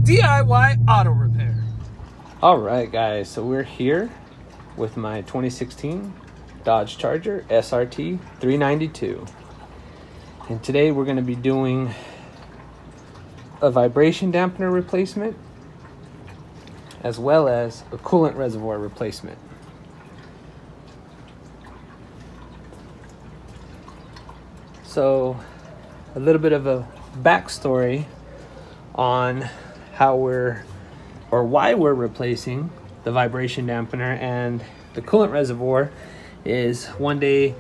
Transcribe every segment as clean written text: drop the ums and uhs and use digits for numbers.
DIY auto repair. All right, guys, so we're here with my 2016 Dodge Charger SRT 392. And today we're going to be doing a vibration dampener replacement as well as a coolant reservoir replacement. So a little bit of a backstory on how why we're replacing the vibration dampener and the coolant reservoir is one day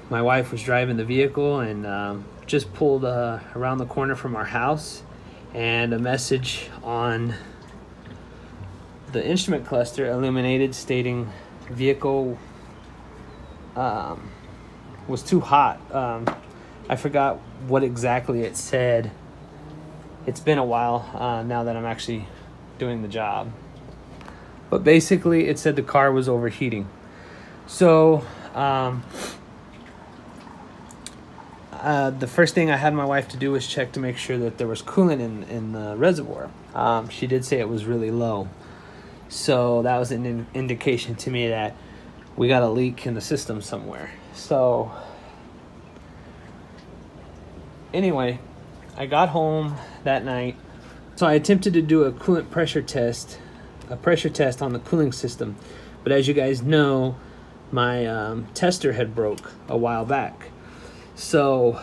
my wife was driving the vehicle and just pulled around the corner from our house, and a message on the instrument cluster illuminated stating vehicle was too hot. I forgot what exactly it said. It's been a while now that I'm actually doing the job. But basically it said the car was overheating. So the first thing I had my wife to do was check to make sure that there was coolant in the reservoir. She did say it was really low. So that was an indication to me that we got a leak in the system somewhere. So anyway, I got home that night. So I attempted to do a coolant pressure test, on the cooling system. But as you guys know, my tester had broke a while back. So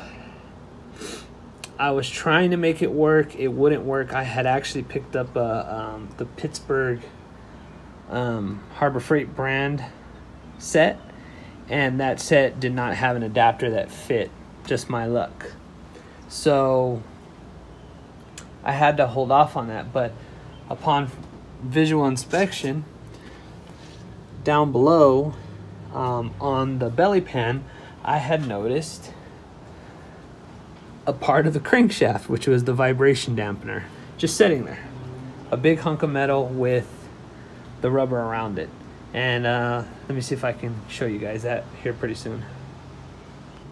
I was trying to make it work. It wouldn't work. I had actually picked up the Pittsburgh Harbor Freight brand set, and that set did not have an adapter that fit. Just my luck. So I had to hold off on that, but upon visual inspection down below on the belly pan, I had noticed a part of the crankshaft, which was the vibration dampener, just sitting there. A big hunk of metal with the rubber around it. And let me see if I can show you guys that here pretty soon.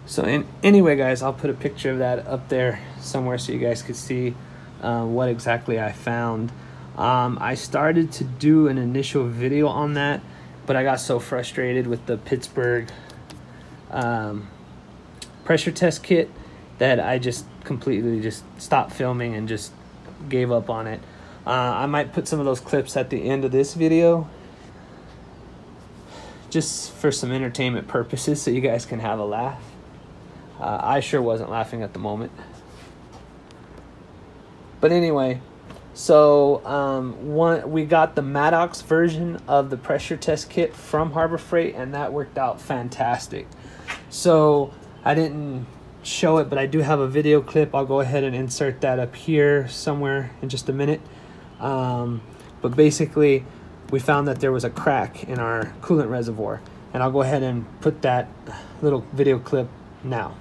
So anyway, guys, I'll put a picture of that up there somewhere so you guys could see what exactly I found. I started to do an initial video on that, but I got so frustrated with the Pittsburgh pressure test kit that I just completely just stopped filming and just gave up on it. I might put some of those clips at the end of this video just for some entertainment purposes so you guys can have a laugh. I sure wasn't laughing at the moment. But anyway, so we got the Maddox version of the pressure test kit from Harbor Freight, and that worked out fantastic. So I didn't show it, but I do have a video clip. I'll go ahead and insert that up here somewhere in just a minute. But basically, we found that there was a crack in our coolant reservoir, and I'll go ahead and put that little video clip now.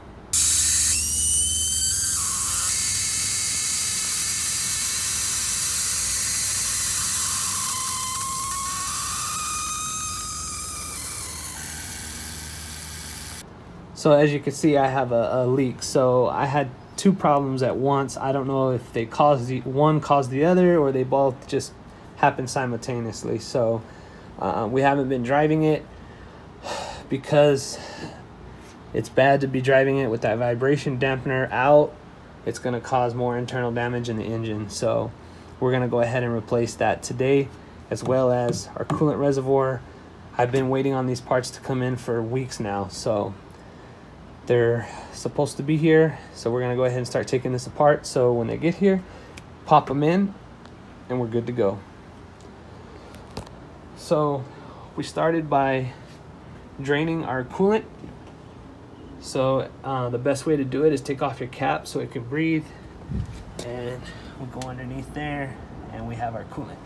So as you can see, I have a leak. So I had two problems at once. I don't know if they one caused the other, or they both just happened simultaneously. So we haven't been driving it because it's bad to be driving it with that vibration dampener out. It's going to cause more internal damage in the engine. So we're going to go ahead and replace that today, as well as our coolant reservoir. I've been waiting on these parts to come in for weeks now. So they're supposed to be here, so we're gonna go ahead and start taking this apart, so when they get here, pop them in and we're good to go. So we started by draining our coolant. So the best way to do it is take off your cap so it can breathe, and we'll go underneath there and we have our coolant.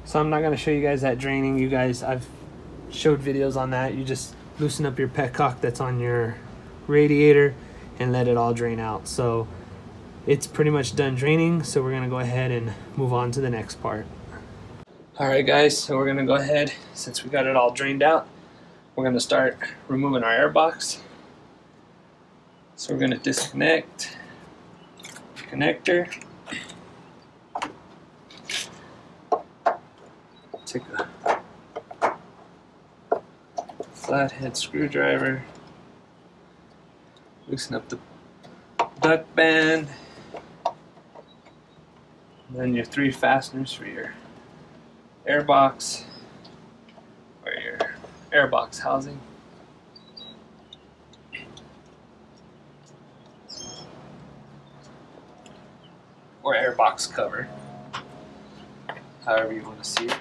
So I'm not going to show you guys that draining. You guys, I've showed videos on that. You just loosen up your petcock that's on your radiator and let it all drain out. So it's pretty much done draining, so we're going to go ahead and move on to the next part. Alright guys, so we're going to go ahead, since we got it all drained out, we're going to start removing our air box. So we're going to disconnect connector. Take a flathead screwdriver, loosen up the duct band, and then your 3 fasteners for your air box or your air box housing. Or air box cover, however you want to see it.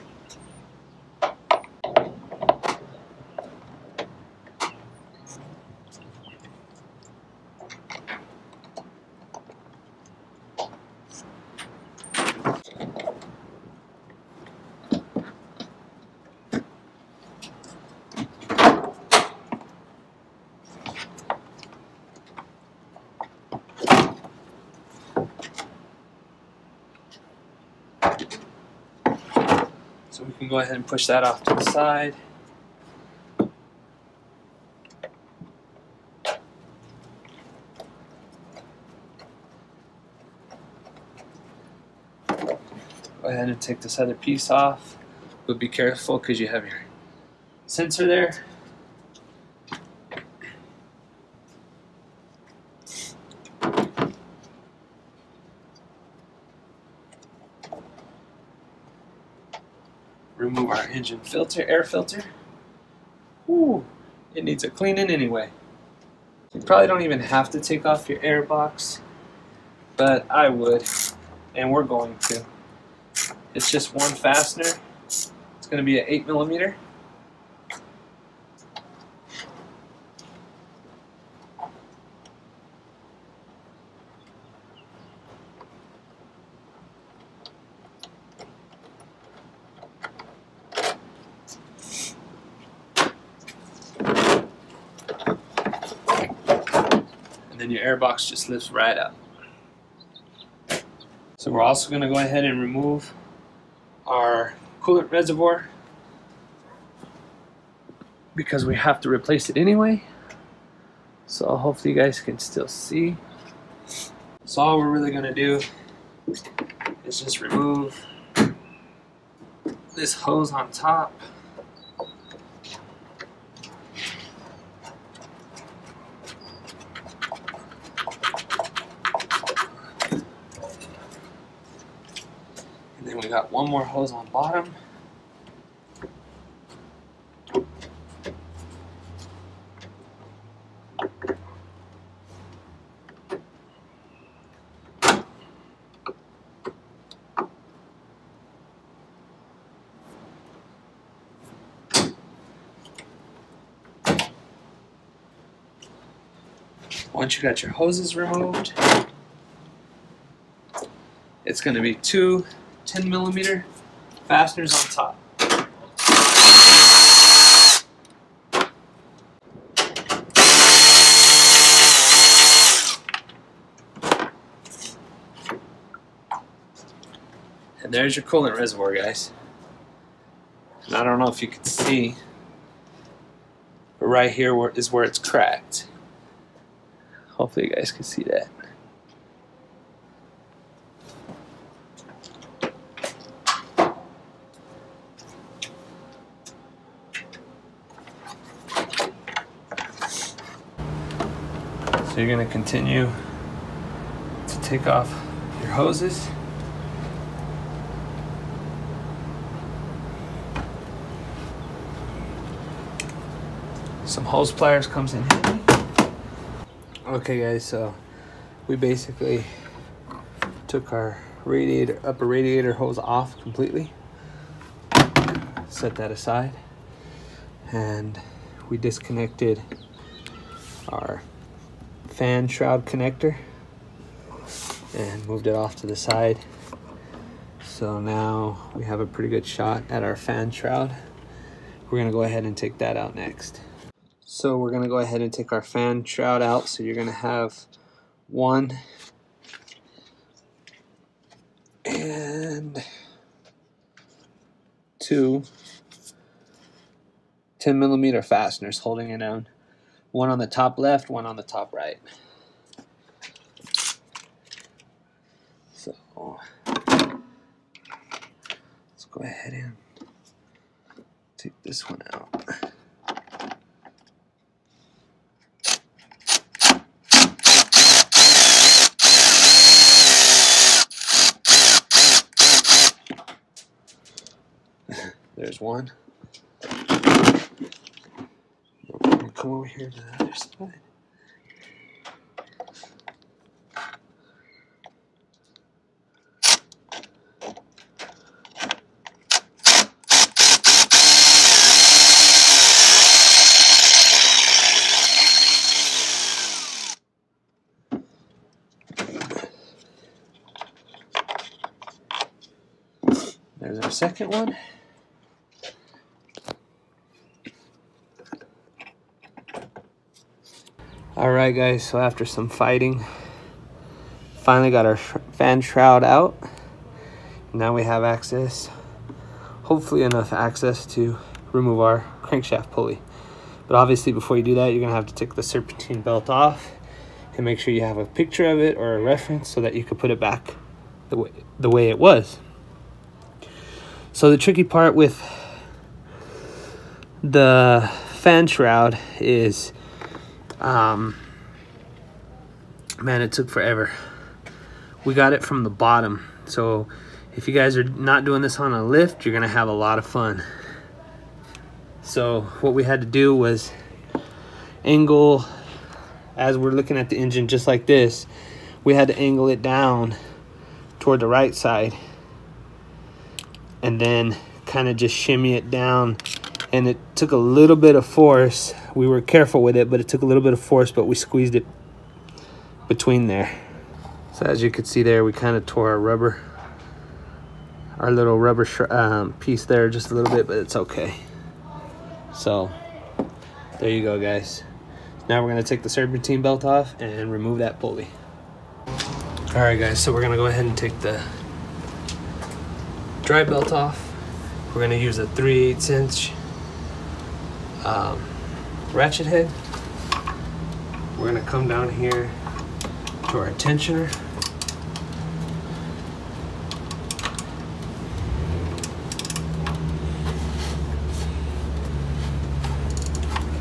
So we can go ahead and push that off to the side. Go ahead and take this other piece off, but be careful because you have your sensor there. Remove our engine filter, air filter. Ooh, it needs a cleaning anyway. You probably don't even have to take off your air box, but I would, and we're going to. It's just one fastener. It's going to be an 8mm. And then your air box just lifts right up. So we're also going to go ahead and remove our coolant reservoir because we have to replace it anyway. So hopefully you guys can still see. So all we're really going to do is just remove this hose on top. And then we got one more hose on bottom. Once you got your hoses removed, it's going to be 2 10mm fasteners on top. And there's your coolant reservoir, guys. And I don't know if you can see, but right here is where it's cracked. Hopefully you guys can see that. So you're going to continue to take off your hoses. Some hose pliers comes in handy. Okay guys, so we basically took our upper radiator hose off completely. Set that aside. And we disconnected our fan shroud connector and moved it off to the side. So now we have a pretty good shot at our fan shroud. We're gonna go ahead and take that out next. So we're gonna go ahead and take our fan shroud out. So you're gonna have 1 and 2 10mm fasteners holding it down. 1 on the top left, 1 on the top right. So let's go ahead and take this one out. There's one. Come over here to the other side. There's our second one. Alright guys, so after some fighting, finally got our fan shroud out. Now we have access, hopefully enough access to remove our crankshaft pulley. But obviously before you do that, you're going to have to take the serpentine belt off and make sure you have a picture of it or a reference so that you can put it back the way it was. So the tricky part with the fan shroud is man, it took forever. We got it from the bottom, so if you guys are not doing this on a lift, you're gonna have a lot of fun. So what we had to do was angle, as we're looking at the engine just like this, we had to angle it down toward the right side and then kind of just shimmy it down. And it took a little bit of force. We were careful with it, but it took a little bit of force, but we squeezed it between there. So as you can see there, we kind of tore our little rubber piece there just a little bit, but it's okay. So there you go, guys. Now we're gonna take the serpentine belt off and remove that pulley. All right, guys, so we're gonna go ahead and take the dry belt off. We're gonna use a 3/8 inch ratchet head. We're gonna come down here to our tensioner.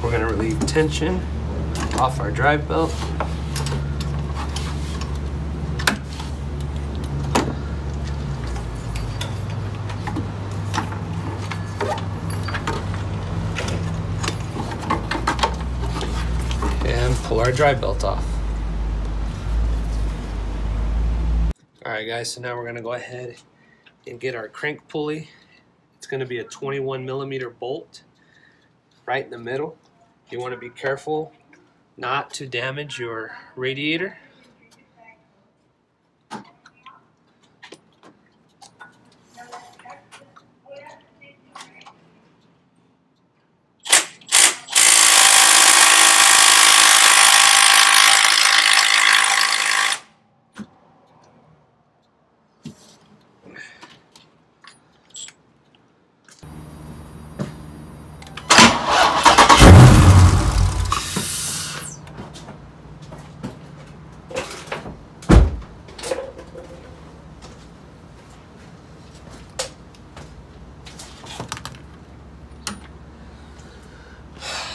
We're gonna relieve tension off our drive belt. And pull our drive belt off. All right, guys, so now we're gonna go ahead and get our crank pulley. It's gonna be a 21mm bolt right in the middle. You wanna be careful not to damage your radiator.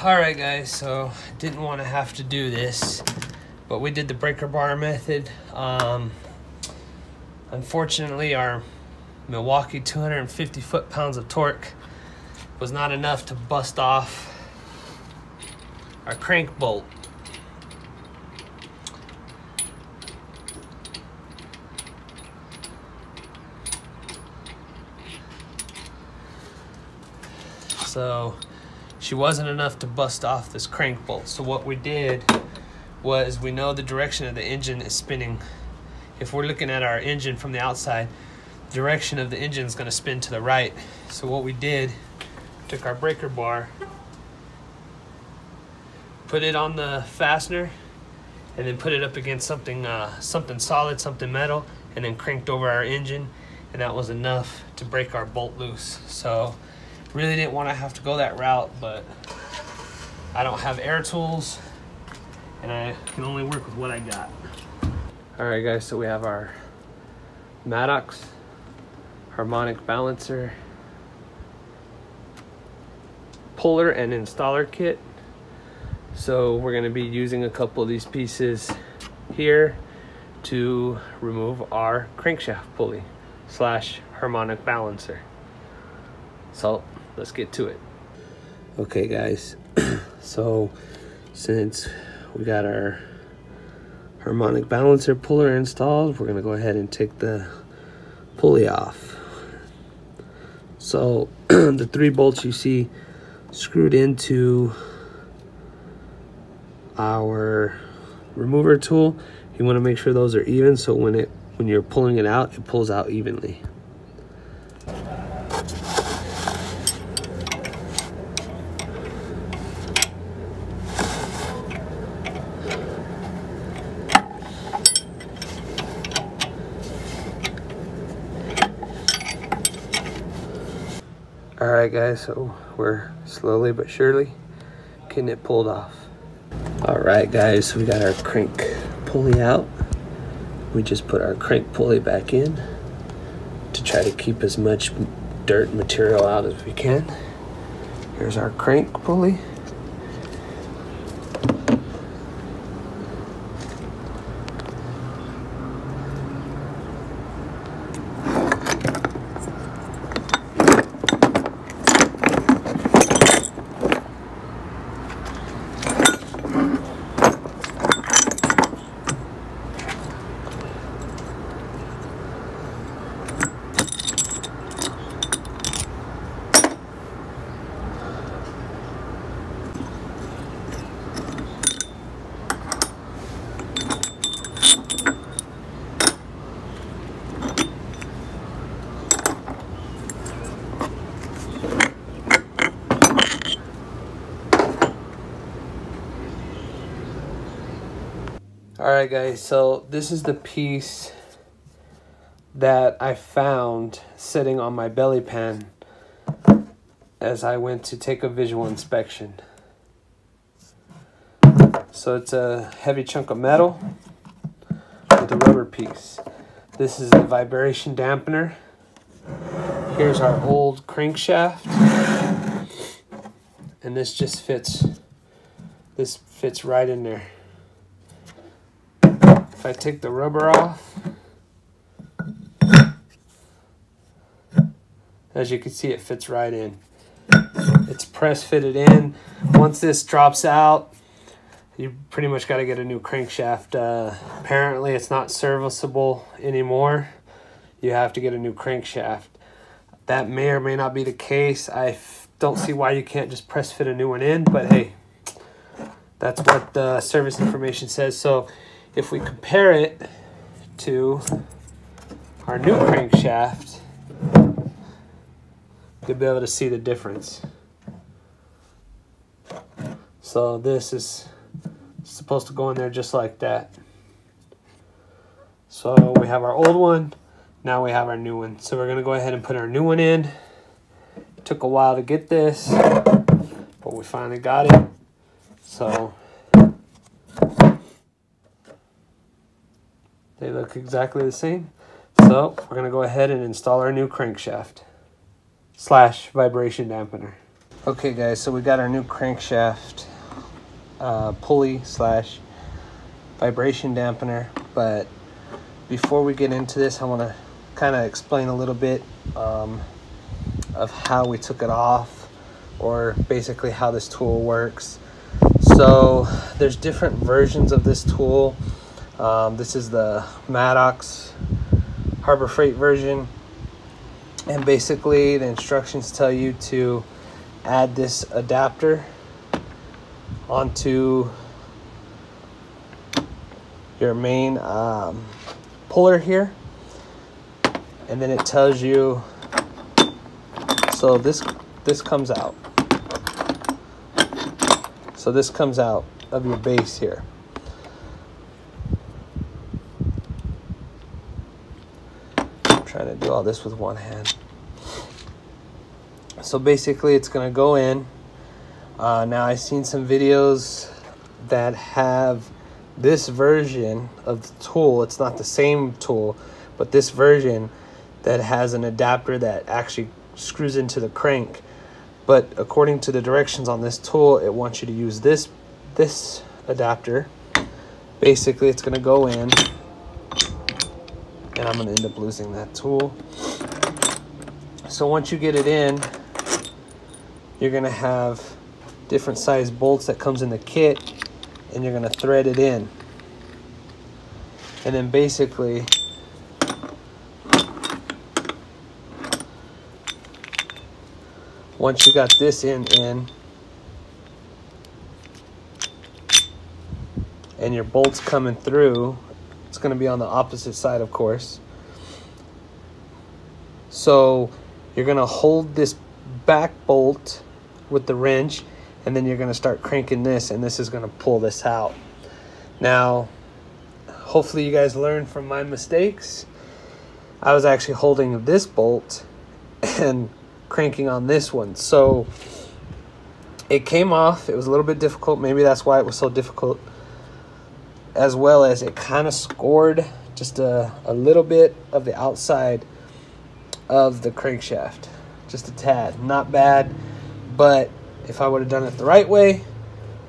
Alright guys, so didn't want to have to do this, but we did the breaker bar method. Unfortunately, our Milwaukee 250 foot-pounds of torque was not enough to bust off our crank bolt. So she wasn't enough to bust off this crank bolt. So what we did was, we know the direction of the engine is spinning. If we're looking at our engine from the outside, the direction of the engine is going to spin to the right. So what we did, took our breaker bar, put it on the fastener, and then put it up against something something solid, something metal, and then cranked over our engine, and that was enough to break our bolt loose. So really didn't want to have to go that route, but I don't have air tools and I can only work with what I got. All right guys, so we have our Maddox harmonic balancer puller and installer kit. So we're going to be using a couple of these pieces here to remove our crankshaft pulley slash harmonic balancer. So let's get to it. Okay guys, so since we got our harmonic balancer puller installed, we're going to go ahead and take the pulley off. So the 3 bolts you see screwed into our remover tool, you want to make sure those are even, so when you're pulling it out, it pulls out evenly. Alright guys, so we're slowly but surely getting it pulled off. Alright guys, so we got our crank pulley out. We just put our crank pulley back in to try to keep as much dirt material out as we can. Here's our crank pulley. Alright guys, so this is the piece that I found sitting on my belly pan as I went to take a visual inspection. So it's a heavy chunk of metal with a rubber piece. This is a vibration dampener. Here's our old crankshaft, and this just fits. This fits right in there. If I take the rubber off, as you can see, it fits right in. It's press fitted in. Once this drops out, you pretty much got to get a new crankshaft. Apparently it's not serviceable anymore. You have to get a new crankshaft. That may or may not be the case. I don't see why you can't just press fit a new one in, but hey, that's what the service information says. So if we compare it to our new crankshaft, you'll be able to see the difference. So this is supposed to go in there just like that. So we have our old one, now we have our new one. So we're gonna go ahead and put our new one in. It took a while to get this, but we finally got it. So they look exactly the same. So we're gonna go ahead and install our new crankshaft slash vibration dampener. Okay guys, so we got our new crankshaft pulley slash vibration dampener, but before we get into this, I want to kind of explain a little bit of how we took it off, or basically how this tool works. So there's different versions of this tool. This is the Maddox Harbor Freight version, and basically the instructions tell you to add this adapter onto your main puller here, and then it tells you, so this comes out. So this comes out of your base here. I'm trying to do all this with one hand. So basically it's going to go in. Now I've seen some videos that have this version of the tool. It's not the same tool, but this version that has an adapter that actually screws into the crank. But according to the directions on this tool, it wants you to use this adapter. Basically, it's going to go in, and I'm going to end up losing that tool. So once you get it in, you're going to have different size bolts that comes in the kit, and you're going to thread it in. And then basically once you got this in and your bolts coming through, it's going to be on the opposite side, of course. So you're going to hold this back bolt with the wrench, and then you're going to start cranking this, and this is going to pull this out. Now, hopefully you guys learned from my mistakes. I was actually holding this bolt and cranking on this one, so it came off. It was a little bit difficult. Maybe that's why it was so difficult, as well as it kind of scored just a little bit of the outside of the crankshaft, just a tad. Not bad, but if I would have done it the right way,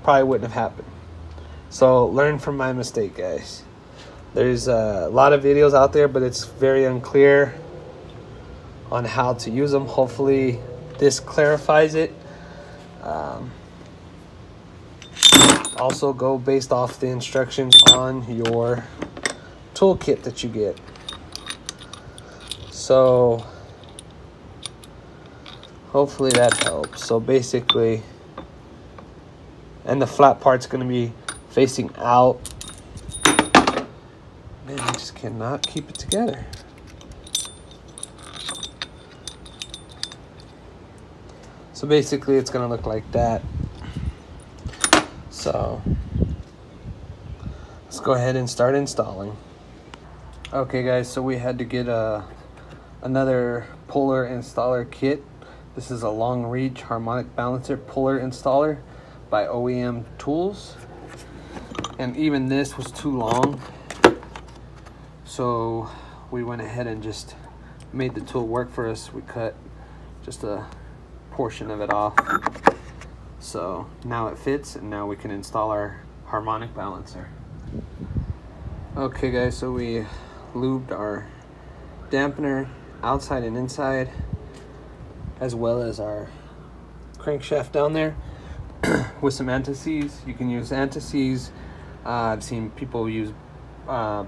probably wouldn't have happened. So learn from my mistake, guys. There's a lot of videos out there, but it's very unclear on how to use them. Hopefully this clarifies it. Also go based off the instructions on your toolkit that you get. So hopefully that helps. So basically, and the flat part's going to be facing out. Man, I just cannot keep it together. So basically it's going to look like that. So let's go ahead and start installing. Okay guys, so we had to get another puller installer kit. This is a long reach harmonic balancer puller installer by OEM Tools. And even this was too long, so we went ahead and just made the tool work for us. We cut just a portion of it off, so now it fits, and now we can install our harmonic balancer. Okay guys, so we lubed our dampener outside and inside, as well as our crankshaft down there with some anti-seize. You can use anti-seize. I've seen people use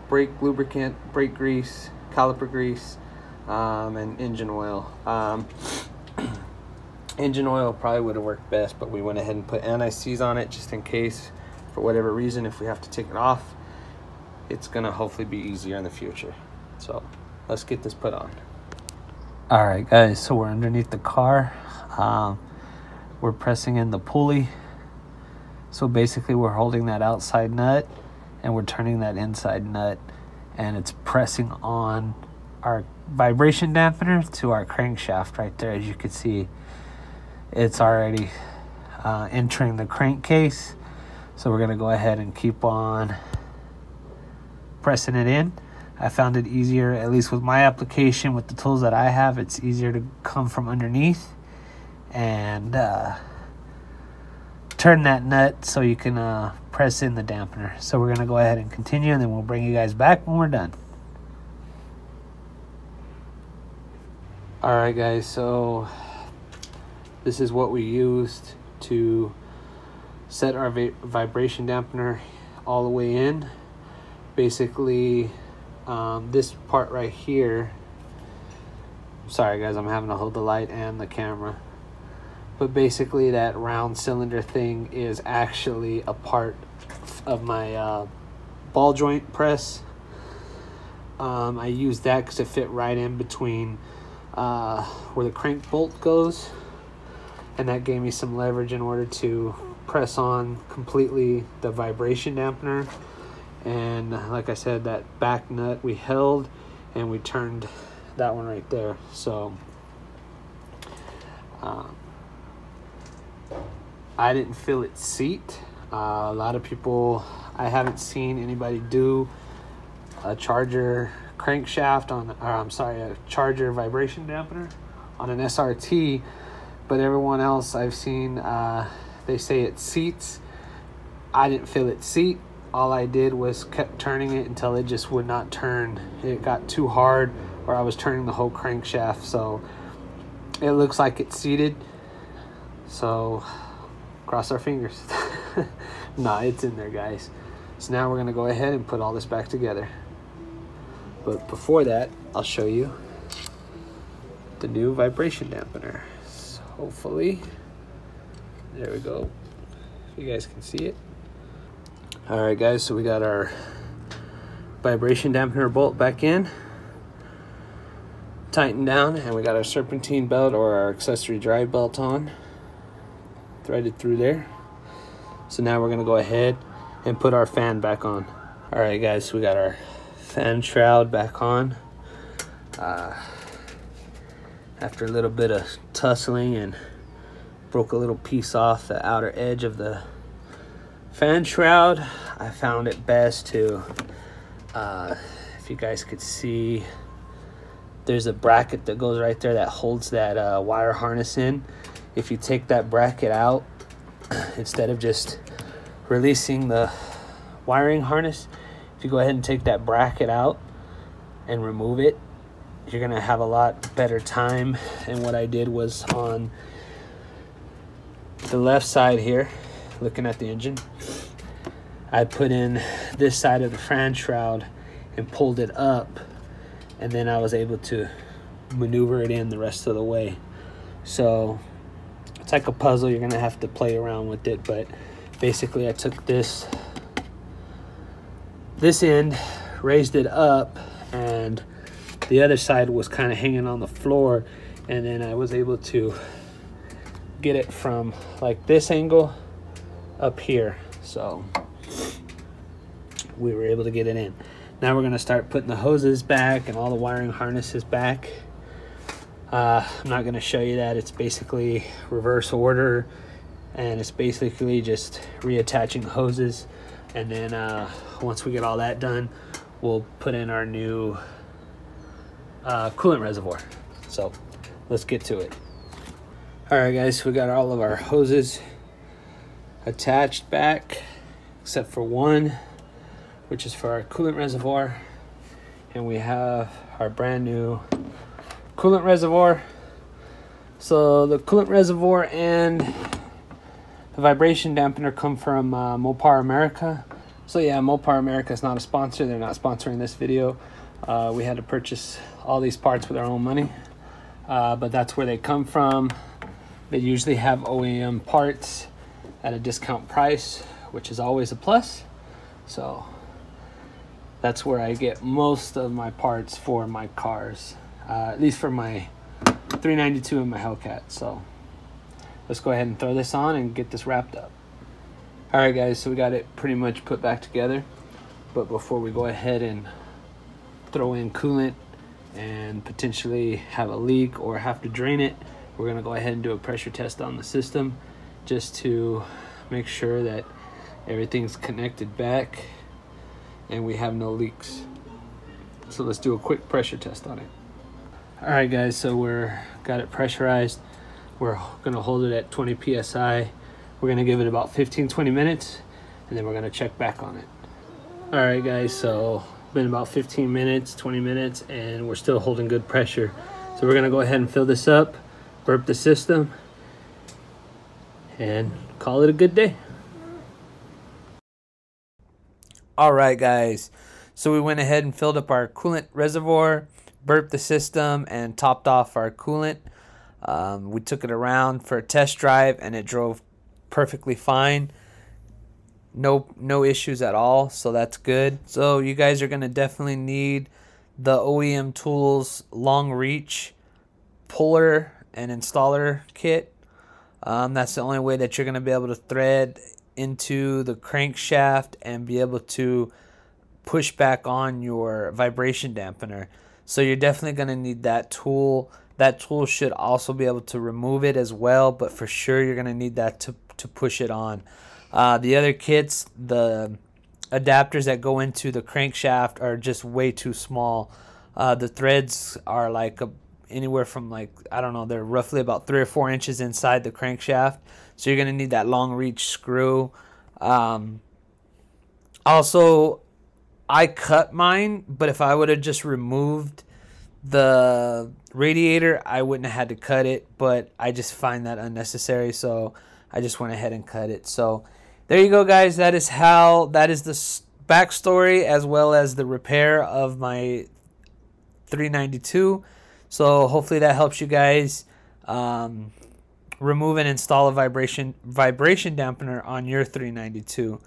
brake lubricant, brake grease, caliper grease, and engine oil. Engine oil probably would have worked best, but we went ahead and put anti-seize on it just in case, for whatever reason, if we have to take it off, it's gonna hopefully be easier in the future. So let's get this put on. All right guys, so we're underneath the car. We're pressing in the pulley. So basically we're holding that outside nut and we're turning that inside nut, and it's pressing on our vibration dampener to our crankshaft right there. As you can see, it's already entering the crankcase. So we're gonna go ahead and keep on pressing it in. I found it easier, at least with my application, with the tools that I have, it's easier to come from underneath and turn that nut so you can press in the dampener. So we're gonna go ahead and continue, and then we'll bring you guys back when we're done. All right guys, so this is what we used to set our vibration dampener all the way in. Basically, this part right here, sorry guys, I'm having to hold the light and the camera, but basically that round cylinder thing is actually a part of my ball joint press. I used that because it fit right in between where the crank bolt goes, and that gave me some leverage in order to press on completely the vibration dampener. And like I said, that back nut we held and we turned that one right there. So I didn't feel it seat. A lot of people, I haven't seen anybody do a charger crankshaft on, or I'm sorry, a charger vibration dampener on an SRT, but everyone else I've seen, they say it seats. I didn't feel it seat. All I did was kept turning it until it just would not turn. It got too hard, or I was turning the whole crankshaft. So it looks like it's seated. So cross our fingers. Nah, it's in there, guys. So now we're gonna go ahead and put all this back together. But before that, I'll show you the new vibration dampener. So hopefully, there we go. If you guys can see it. All right, guys, so we got our vibration dampener bolt back in, tightened down, and we got our serpentine belt or our accessory drive belt on, threaded through there. So now we're gonna go ahead and put our fan back on. All right, guys, so we got our fan shroud back on. After a little bit of tussling, and broke a little piece off the outer edge of the fan shroud, I found it best to, if you guys could see, there's a bracket that goes right there that holds that wire harness in. If you take that bracket out, instead of just releasing the wiring harness, if you go ahead and take that bracket out and remove it, you're gonna have a lot better time. And what I did was on the left side here, looking at the engine, I put in this side of the fan shroud and pulled it up, and then I was able to maneuver it in the rest of the way. So it's like a puzzle. You're gonna have to play around with it, but basically I took this end, raised it up, and the other side was kind of hanging on the floor, and then I was able to get it from like this angle up here. So we were able to get it in. Now we're going to start putting the hoses back and all the wiring harnesses back. I'm not going to show you that. It's basically reverse order, and it's basically just reattaching the hoses. And then once we get all that done, we'll put in our new coolant reservoir. So let's get to it. All right, guys, so we got all of our hoses attached back, except for one, which is for our coolant reservoir. And we have our brand new coolant reservoir. So the coolant reservoir and the vibration dampener come from Mopar America. So yeah, Mopar America is not a sponsor. They're not sponsoring this video. We had to purchase all these parts with our own money, but that's where they come from. They usually have OEM parts at a discount price, which is always a plus. So that's where I get most of my parts for my cars, at least for my 392 and my Hellcat. So let's go ahead and throw this on and get this wrapped up. All right, guys, so we got it pretty much put back together. But before we go ahead and throw in coolant and potentially have a leak or have to drain it, we're gonna go ahead and do a pressure test on the system just to make sure that everything's connected back and we have no leaks. So let's do a quick pressure test on it. All right, guys, so got it pressurized. We're gonna hold it at 20 PSI. We're gonna give it about 15-20 minutes, and then we're gonna check back on it. All right, guys, so been about 15 minutes, 20 minutes, and we're still holding good pressure. So we're gonna go ahead and fill this up, burp the system, and call it a good day. All right, guys, so we went ahead and filled up our coolant reservoir, burped the system, and topped off our coolant. We took it around for a test drive, and it drove perfectly fine. No issues at all, so that's good. So you guys are going to definitely need the OEM Tools long reach puller and installer kit. That's the only way that you're going to be able to thread into the crankshaft and be able to push back on your vibration dampener. So you're definitely going to need that tool. That tool should also be able to remove it as well, but for sure you're going to need that to push it on. The other kits, the adapters that go into the crankshaft are just way too small. The threads are like anywhere from, like, I don't know, they're roughly about 3 or 4 inches inside the crankshaft. So you're going to need that long reach screw. Also, I cut mine, but if I would have just removed the radiator, I wouldn't have had to cut it, but I just find that unnecessary, so I just went ahead and cut it. So there you go, guys. That is the backstory as well as the repair of my 392. So hopefully that helps you guys remove and install a vibration dampener on your 392.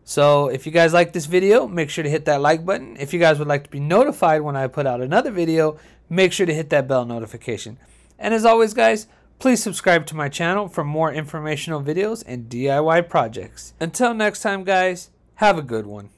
So if you guys like this video, make sure to hit that like button. If you guys would like to be notified when I put out another video, make sure to hit that bell notification. And as always, guys, please subscribe to my channel for more informational videos and DIY projects. Until next time, guys, have a good one.